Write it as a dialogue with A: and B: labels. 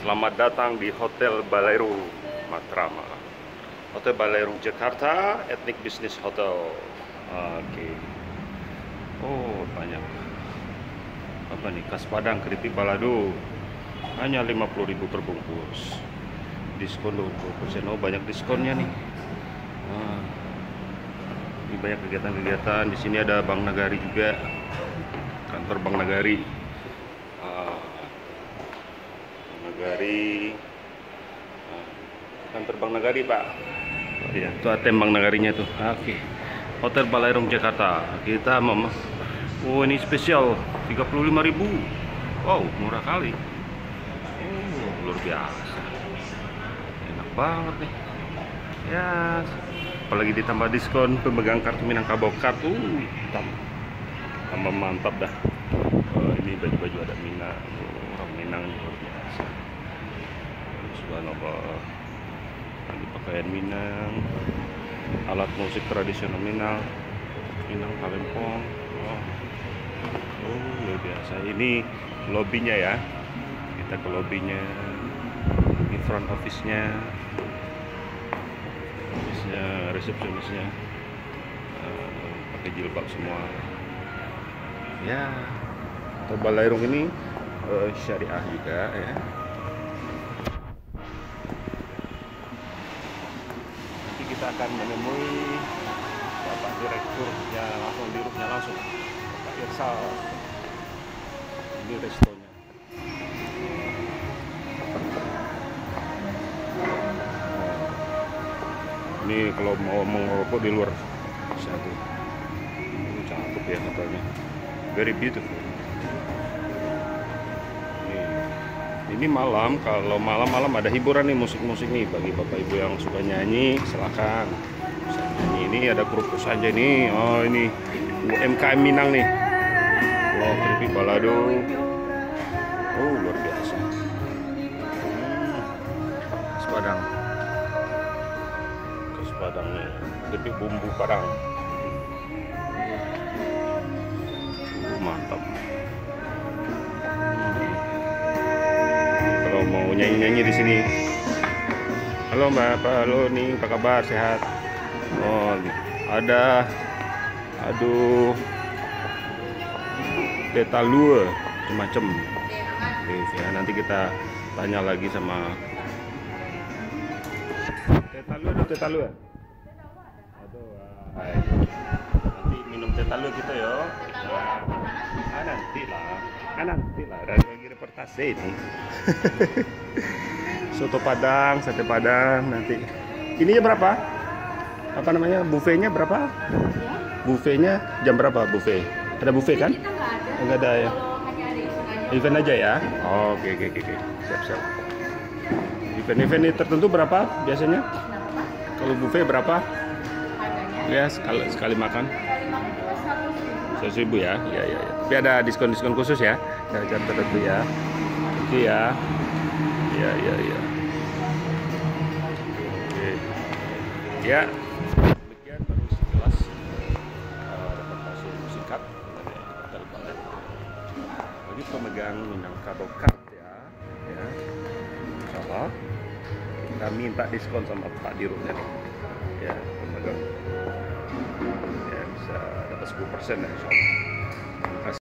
A: Selamat datang di Hotel Baleru Matraman. Hotel Baleru Jakarta, Ethnic Business Hotel. Oke. Oh, banyak. Apa nih? Khas Padang keripik balado. Hanya 50.000 per bungkus. Diskon 20%. Oh, banyak diskonnya nih. Ini banyak kegiatan-kegiatan. Di sini ada Bank Nagari juga. Kantor Bank Nagari. Kantor Bank Nagari, Pak. Oh, iya, itu ATM Bank Nagarinya tuh. Oke. Hotel Baleru Jakarta. Kita oh, ini spesial 35.000. Wow, murah kali. Oh, luar biasa. Enak banget nih. Ya, apalagi ditambah diskon pemegang kartu Minangkabau kartu. Tambah mantap dah. Ini baju-baju ada Minang. Orang Minang luar biasa. Subhanallah. Ini pakaian Minang, alat musik tradisional Minang, Kalempong. Oh, luar biasa. Ini lobbynya ya. Kita ke lobbynya. Ini front office-nya, resepsionisnya. Pakai jilbab semua. Ya, Hotel Baleru ini syariah juga ya. Kita akan menemui Bapak Direkturnya langsung di roomnya langsung, Pak Irsal. Ini restonya. Ini kalau mau ngerokok di luar bisa tuh. Cakep ya hotelnya. Very beautiful. Ini malam, kalau malam-malam ada hiburan nih, musik-musik nih bagi bapak ibu yang suka nyanyi, silakan bisa nyanyi. Ini ada grup saja nih. Oh, ini UMKM Minang nih. Wow, keripik balado. Oh, luar biasa. Khas Padang. Khas Padang nih. Keripik bumbu Padang. Mantap. Mau nyanyi-nyanyi di sini. Halo Mbak, halo nih, apa kabar? Sehat? Oh, ada, aduh, tetalua, macam-macam. Ya, nanti kita tanya lagi sama tetalua. Aduh, nanti minum tetalua kita ya. Nanti lah. Lagi reportase ini. Soto Padang, sate Padang nanti. Ininya berapa? Apa namanya? Buffetnya berapa? Buffetnya jam berapa buffet? Ada buffet kan? Enggak ada ya. Event aja ya. Oh, oke. Siap. Event ini tertentu berapa biasanya? Kalau buffet berapa? Ya, sekali makan. 100.000 ya. Ya. Tapi ada diskon khusus ya. Jam tertentu ya. Oke ya. Ya. Oke. Ya. Demikian baru sekilas reportase singkat dari Hotel Baleru. Bagi pemegang Minangkabau card ya. Insyaallah kita minta diskon sama Pak Dirutnya nih. Ya, pemegang. Ya, bisa dapat 10% ya insyaallah.